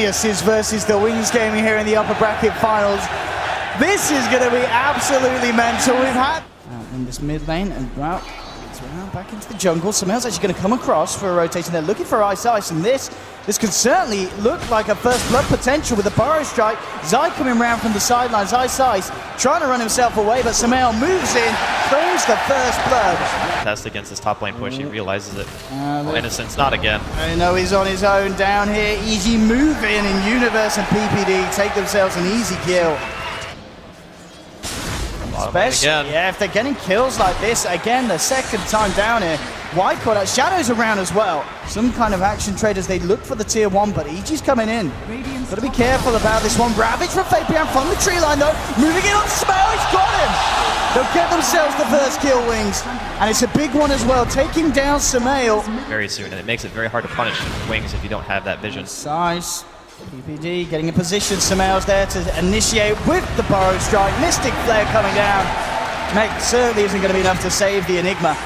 geniuses versus the Wings gaming here in the upper bracket finals. This is going to be absolutely mental. We've had in this mid lane, and well, it's around back into the jungle. Sumail's actually going to come across for a rotation. They're looking for Ice, and this could certainly look like a first blood potential with the Burrow Strike. Zai coming around from the sidelines. Ice trying to run himself away, but Sumail moves in, claims the first blood. Test against his top lane push, he realizes it. Innocence, not again. I know he's on his own down here. EG move in Universe and PPD take themselves an easy kill. Especially, yeah, if they're getting kills like this, again, the second time down here. Wide caught out, Shadow's around as well. Some kind of action trade as they look for the tier 1, but EG's coming in. Got to be careful about this one. Ravage from Fabian from the tree line though. Moving in on Sumail, he's got him! They'll get themselves the first kill, Wings. And it's a big one as well, taking down Sumail. Very soon, and it makes it very hard to punish Wings if you don't have that vision. Size. PPD getting in position. Sumail's there to initiate with the Burrow Strike. Mystic Flare coming down. Mech certainly isn't going to be enough to save the Enigma.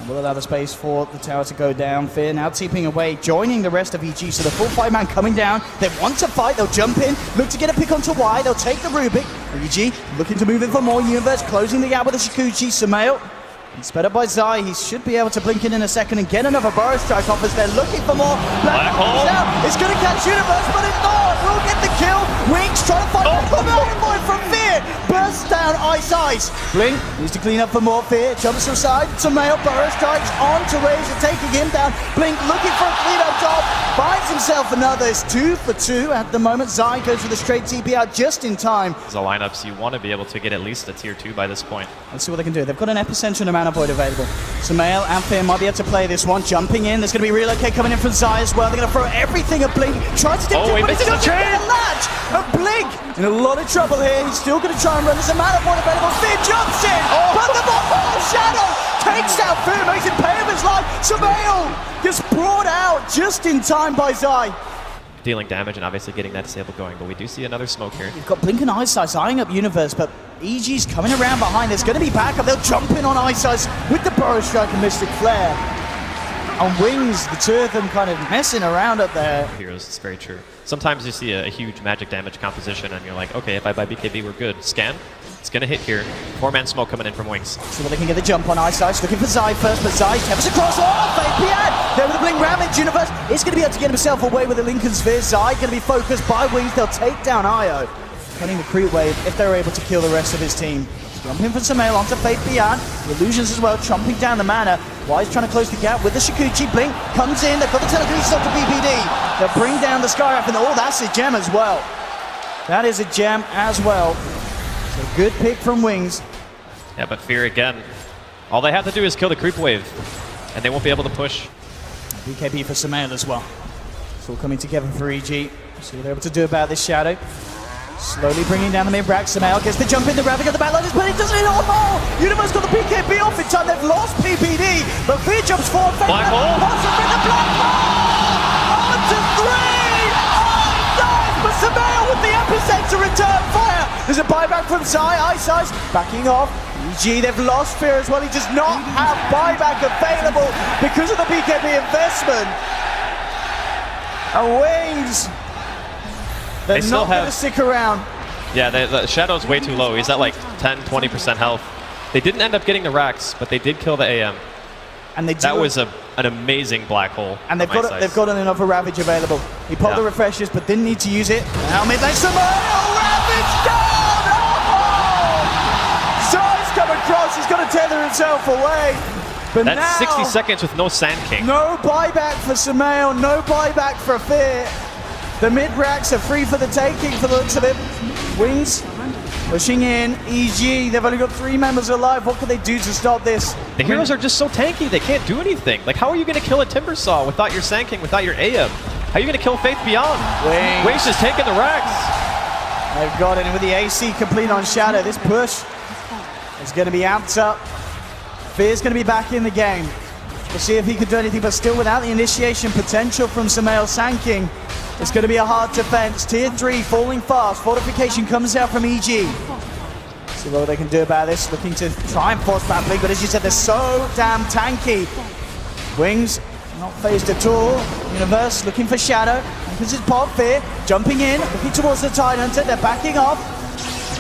Will allow the space for the tower to go down. Fear now TPing away, joining the rest of EG. So the full 5-man coming down. They want to fight. They'll jump in, look to get a pick onto Y. They'll take the Rubik. EG looking to move in for more. Universe closing the gap with the Shikuchi. Sumail sped up by Zai. He should be able to blink in a second and get another Burrow Strike off as they're looking for more. Black hole. It's going to catch Universe, but it's not. We'll get the kill. Wings trying to fight boy from Fear. Bursts down Ice. Blink needs to clean up for more. Fear jumps aside. Sumail, Burrow Strikes on to Razor, taking him down. Blink looking for a clean up top. Finds himself another. It's 2 for 2 at the moment. Zai goes with a straight TP out just in time. The lineups, you want to be able to get at least a tier 2 by this point. Let's see what they can do. They've got an epicenter and a mana void available. Sumail and Fear might be able to play this one. Jumping in. There's going to be relocate coming in from Zai as well. They're going to throw everything at Blink. Tries to he misses a chain! Latch! And Blink in a lot of trouble here. He's still going to try and run. There's a mana void available. Fear jumps in! But the ball Shadow takes down Fear, makes him pay with his life. Sumail gets brought out just in time by Zai. Dealing damage and obviously getting that disable going, but we do see another smoke here. You've got Blink and Ice eyeing up Universe, but EG's coming around behind. There's going to be backup. They'll jump in on Ice with the Burrow Strike and Mystic Flare. On Wings, the two of them kind of messing around up there. Heroes, it's very true. Sometimes you see a huge magic damage composition and you're like, okay, if I buy BKB, we're good. Scan, it's going to hit here. 4-man smoke coming in from Wings. So they can get the jump on Ice. Looking for Zai first, but Zai taps across. Fabian! There with the Blink Ravage. Universe is going to be able to get himself away with the Lincoln Sphere. Zai going to be focused by Wings. They'll take down Io. Cutting the creep wave if they're able to kill the rest of his team. Jumping from Sumail onto Faith Beyond. The illusions as well, chomping down the mana. Wise trying to close the gap with the Shikuchi. Blink comes in. They've got the telekinesis onto BPD. They'll bring down the Skywrath, and that's a gem as well. That is a gem as well. So good pick from Wings. Yeah, but Fear again. All they have to do is kill the creep wave, and they won't be able to push. BKB for Sumail as well. It's all coming together for EG. See what they're able to do about this Shadow. Slowly bringing down the mid rack. Sumail gets the jump in, the Ravage at the back line, but it doesn't hit all. Universe got the BKB off in time. They've lost PPD, but Fear jumps forward. Black hole. With the black hole. On to 3. Nice, but Sumail with the epicenter return fire. There's a buyback from Zai. Ice backing off. EG, they've lost Fear as well. He does not have buyback available because of the BKB investment. And Wings, they're not going to stick around. Yeah, the Shadow's way too low. He's at like 10-20% health. They didn't end up getting the racks, but they did kill the AM. And that was an amazing black hole. And they've got another Ravage available. He popped the refreshers, but didn't need to use it. Now mid lane, Sumail, Ravage down! Zai's come across, he's going to tether himself away. But that's now, 60 seconds with no Sand King. No buyback for Sumail, no buyback for Fear. The mid-racks are free for the taking for the looks of it. Wings pushing in. EG, they've only got 3 members alive. What can they do to stop this? The heroes are just so tanky, they can't do anything. Like, how are you going to kill a Timbersaw without your Sand King, without your AM? How are you going to kill Faith Beyond? Wings is taking the racks. They've got it, and with the AC complete on Shadow, this push is going to be amped up. Fear's going to be back in the game. We'll see if he can do anything, but still without the initiation potential from Sumail Sand King. It's going to be a hard defense. Tier 3 falling fast. Fortification comes out from EG. See what they can do about this. Looking to try and force back Blink, but as you said, they're so damn tanky. Wings not phased at all. Universe looking for Shadow. This is Pod, Fear, jumping in, looking towards the Tidehunter, they're backing off.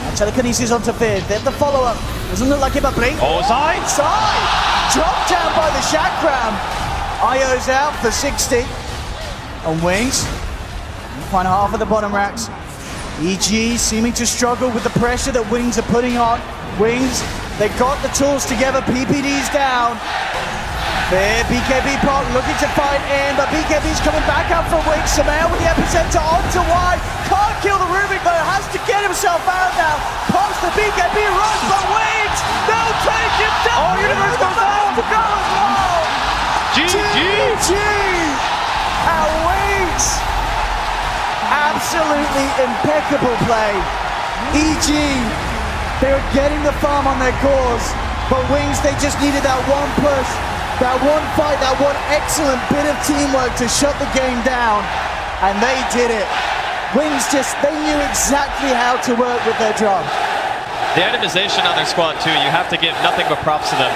And telekinesis onto Fear, then the follow-up. Doesn't look like it, but Blink. Oh, Zai! Zai! Dropped down by the Chakram. Io's out for 60. And Wings, find half of the bottom racks. EG seeming to struggle with the pressure that Wings are putting on. Wings, they got the tools together, PPD's down. There, BKB Pot looking to fight in, but BKB's coming back up from Wings. Sumail with the epicenter onto Y. Can't kill the Rubik, but has to get himself out now. Pops the BKB runs, but Wings, they'll take him down. Oh, Universe goes down. To go as well. GG! And Wings, absolutely impeccable play. EG, they were getting the farm on their cores, but Wings, they just needed that one push, that one fight, that one excellent bit of teamwork to shut the game down, and they did it. Wings they knew exactly how to work with their drum. The itemization on their squad too, you have to give nothing but props to them.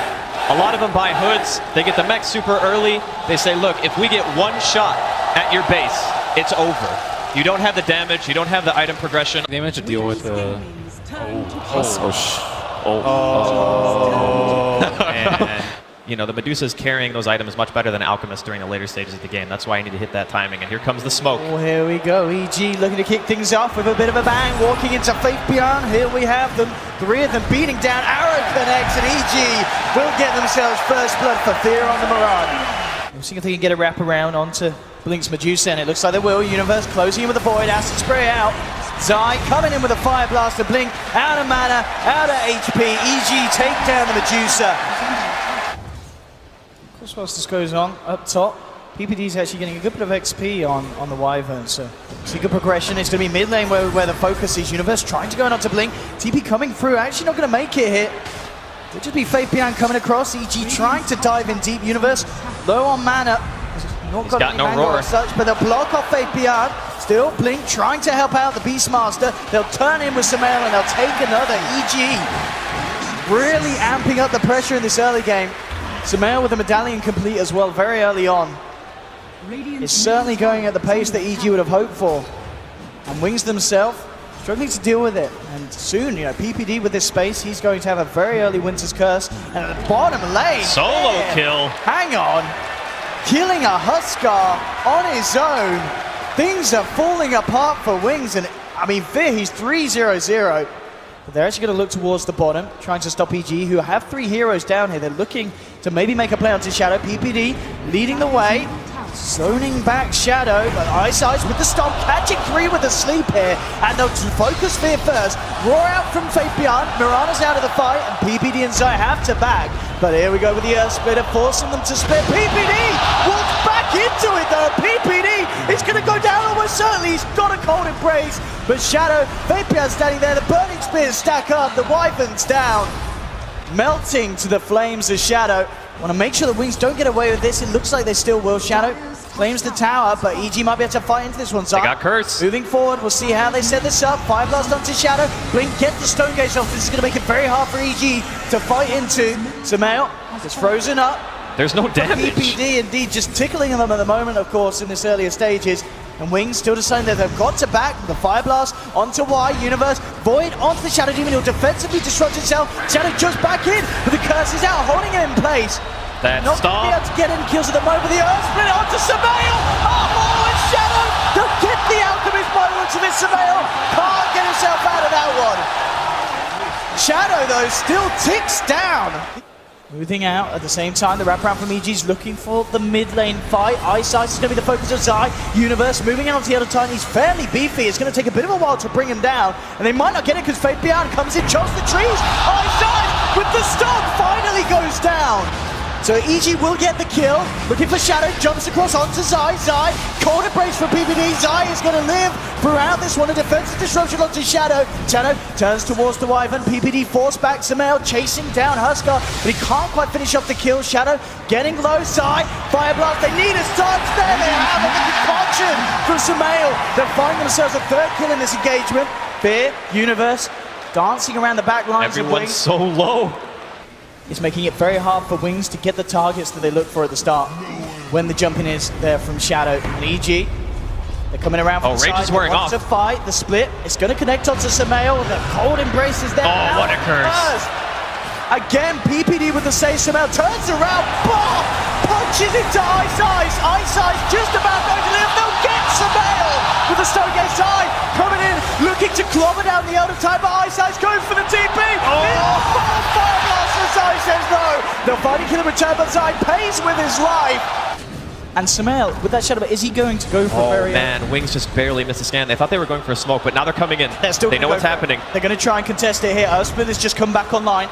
A lot of them buy hoods, they get the mech super early, they say, look, if we get one shot at your base, it's over. You don't have the damage, you don't have the item progression. They managed to deal with the... And, you know, the Medusa's carrying those items much better than Alchemist during the later stages of the game. That's why I need to hit that timing, and here comes the smoke. Oh, here we go. EG looking to kick things off with a bit of a bang, walking into Faith Beyond. Here we have them, three of them beating down. Arrow connects, and EG will get themselves first blood for Fear on the Mirage. We'll see if they can get a wrap around onto Blink's Medusa, and it looks like they will. Universe closing in with a Void, acid spray out. Zai coming in with a Fire Blaster. Blink out of mana, out of HP. EG take down the Medusa. Of course, whilst this goes on, up top, PPD's actually getting a good bit of XP on the Wyvern, so it's a good progression. It's going to be mid lane where the focus is. Universe trying to go on to Blink. TP coming through, actually not going to make it here. It'll just be Faith Beyond coming across. EG trying to dive in deep. Universe low on mana. Not got no roar as such, but they'll block off Faith Beyond. Still, Blink trying to help out the Beastmaster. They'll turn in with Sumail and they'll take another. EG really amping up the pressure in this early game. Sumail with the medallion complete as well very early on. It's certainly going at the pace that EG would have hoped for. And Wings themselves struggling to deal with it. And soon, you know, PPD with this space, he's going to have a very early Winter's Curse. And at the bottom lane, Solo kill. Hang on. Killing a Huskar on his own. Things are falling apart for Wings. And I mean, Fear, he's 3-0-0. But they're actually going to look towards the bottom, trying to stop EG, who have 3 heroes down here. They're looking to maybe make a play onto Shadow. PPD leading the way, zoning back Shadow, but Ice with the stomp, catching 3 with the sleep here, and they'll focus Fear first. Roar out from Faith Beyond, Mirana's out of the fight, and PPD and Zai have to back. But here we go with the Earth Splitter, forcing them to split. PPD walks back into it though. PPD is going to go down almost certainly. He's got a cold embrace, but Shadow, Faith Beyond standing there, the Burning Spears stack up, the Wyvern's down. Melting to the flames of Shadow. Want to make sure the Wings don't get away with this. It looks like they still will. Shadow claims the tower, but EG might be able to fight into this one. They got Curse. Moving forward, we'll see how they set this up. Fire Blast onto Shadow. Blink, get the Stone Gauge off. This is going to make it very hard for EG to fight into. Sumail is frozen up. There's no damage. PPD indeed just tickling them at the moment, of course, in this earlier stages. And Wings still deciding that they've got to back the Fire Blast onto Y. Universe, Void onto the Shadow Demon. He'll defensively disrupt himself. Shadow just back in, but the Curse is out, holding him in place. That Not going to be able to get any kills at the moment, but the Earth Split onto Sumail. Oh, and Shadow, they'll get the Alchemist by the looks of it. Sumail can't get himself out of that one. Shadow, though, still ticks down. Moving out at the same time, the wraparound from EG's looking for the mid lane fight. Ice is going to be the focus of Zai. Universe moving out to the other time. He's fairly beefy. It's going to take a bit of a while to bring him down. And they might not get it because Faith Beyond comes in, chops the trees. Ice with the stun finally goes down. So EG will get the kill. Looking for Shadow, jumps across onto Zai. Zai, cold embrace for PPD. Zai is going to live throughout this one. A defensive disruption onto Shadow. Shadow turns towards the Wyvern. PPD forced back Sumail, chasing down Huskar, but he can't quite finish off the kill. Shadow getting low. Zai, Fire Blast. They need a start. There they have it. The concoction from Sumail. They'll find themselves a 3rd kill in this engagement. Fear, Universe, dancing around the back lines. Everyone's so low. It's making it very hard for Wings to get the targets that they look for at the start when the jumping is there from Shadow. And EG They're coming around from the Rage side. is wearing off. To fight the split. It's going to connect onto sumail. The cold embrace is there. Oh, what a curse. Again, PPD with the save. Sumail turns around. Boom! Punches into Ice Ice. Ice Ice just about going to live. They'll get sumail with the Stonegate side. Coming in, looking to clobber down the Elder time, but Ice Ice goes for the TP. Fire blast as Zai says no. They'll finally kill him return, but Zai pays with his life. And sumail, with that shadow, is he going to go for a very... Oh man, Wings just barely missed a scan. They thought they were going for a smoke, but now they're coming in. They know what's happening. They're going to try and contest it here. Earthsplit has just come back online.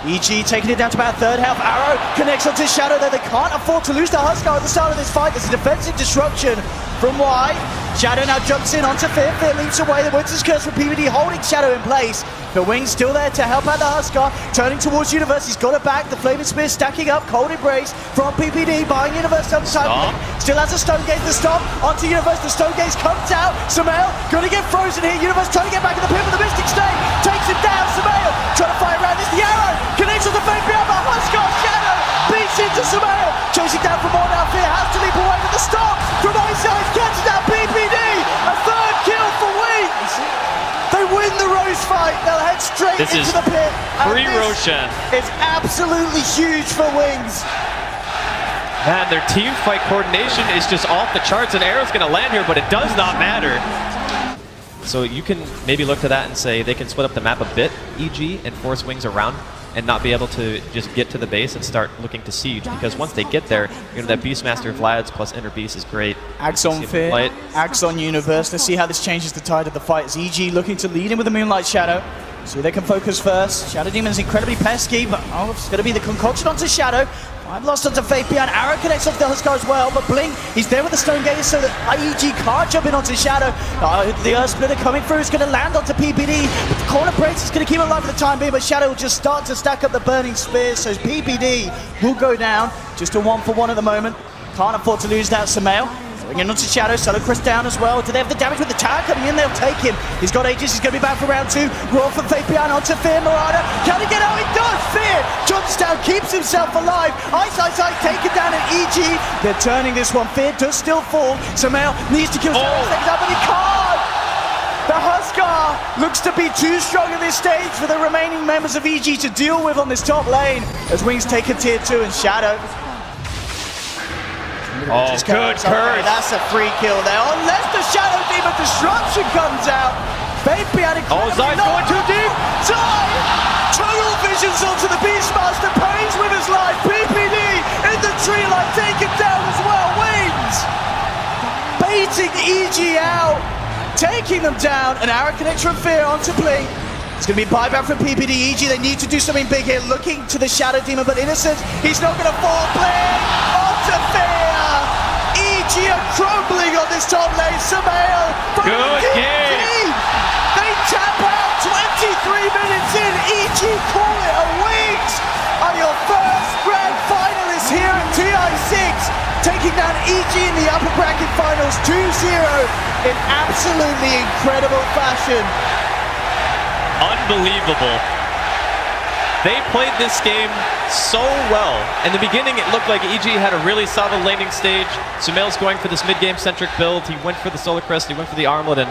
EG taking it down to about third health. Arrow connects onto Shadow there. They can't afford to lose the Huskar at the start of this fight. There's a defensive disruption from Y. Shadow now jumps in onto Fear. Fear leaps away. The Winter's Curse from PvD holding Shadow in place. The Wings still there to help out the Huskar. Turning towards Universe. He's got it back. The Flaming Spear stacking up. Cold Embrace from PPD. Buying Universe some time. Still has a Stonegate to stop. Onto Universe. The Stonegate comes out. Sumail going to get frozen here. Universe trying to get back in the pit with the Mystic Snake. Takes it down. Sumail trying to fight around this. The arrow connects on the fake behind the Huskar. Shadow beats into Sumail. Chasing down from more now. Fear has to leap away with the stop from Ice Ice. Catches down PPD. A third kill for Wings. They win the Rose fight. They'll head straight into the pit. Free Roshan. It's absolutely huge for Wings. Man, their team fight coordination is just off the charts, and Arrow's going to land here, but it does not matter. So you can maybe look to that and say they can split up the map a bit, EG, and force Wings around and not be able to just get to the base and start looking to siege, because once they get there, you know, that Beastmaster Vlad's plus Inner Beast is great. Axe on Fear, Axe on Universe. Let's see how this changes the tide of the fight. It's EG looking to lead in with the Moonlight Shadow. So they can focus first. Shadow Demon is incredibly pesky, but it's going to be the concoction onto Shadow. I've lost onto Faith behind. Arrow connects off the Huskar as well, but Blink, he's there with the Stone Gaze so that IEG can't jump in onto Shadow. The Earth Splitter coming through is going to land onto PPD, but the corner breaks is going to keep it alive for the time being, but Shadow will just start to stack up the Burning Spears, so PPD will go down. Just a 1-for-1 at the moment. Can't afford to lose that. Sumail bringing onto Shadow. Solo Crest down as well. Do they have the damage with the tower coming in? They'll take him. He's got Aegis. He's going to be back for round 2. Roar from Faith behind onto Fear. Marauder. Can he get out? He does. Fear jumps down, keeps himself alive. Ice taken down at EG. They're turning this one. Fear does still fall. Sumail needs to kill seconds out, but he can't. The Huskar looks to be too strong at this stage for the remaining members of EG to deal with on this top lane as Wings take a tier 2 and Shadow. Oh, good curse. That's a free kill there. Unless the Shadow Demon Disruption comes out. Faith behind it. Oh, Zai's going too deep. Zai! Total visions onto the Beastmaster. Pays with his life. PPD in the tree line. Taken down as well. Wings baiting EG out. Taking them down. An arrow connects from Fear onto Blink. It's going to be buyback from PPD. EG, they need to do something big here. Looking to the Shadow Demon, but Innocent, he's not going to fall. Blink onto Fear. EG are crumbling on this top lane. Sumail. Good game. They tap out 23 minutes in. EG call it a Wings are your first grand finalists here at TI6. Taking down EG in the upper bracket finals 2-0 in absolutely incredible fashion. Unbelievable. They played this game so well. In the beginning, it looked like EG had a really solid laning stage. Sumail's going for this mid-game centric build. He went for the Solar Crest, he went for the Armlet, and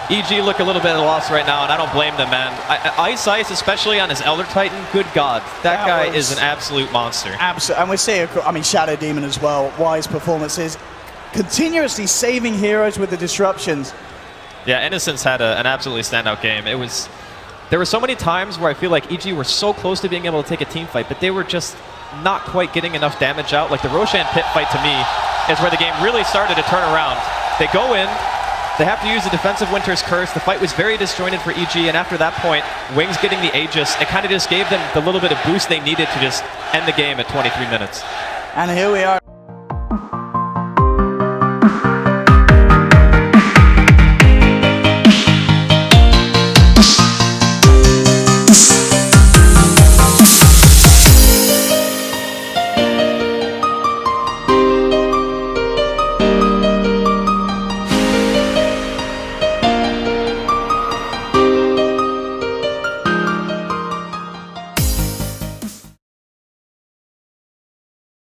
EG look a little bit at a loss right now, and I don't blame them, man. Ice, especially on his Elder Titan, good God. That guy is an absolute monster. Absolutely, and we're seeing, I mean, Shadow Demon as well. Wise performances, continuously saving heroes with the disruptions. Yeah, Innocence had an absolutely standout game. There were so many times where I feel like EG were so close to being able to take a team fight, but they were just not quite getting enough damage out. Like the Roshan pit fight to me is where the game really started to turn around. They go in, they have to use the defensive Winter's Curse. The fight was very disjointed for EG, and after that point, Wings getting the Aegis, it kind of just gave them the little bit of boost they needed to just end the game at 23 minutes. And here we are.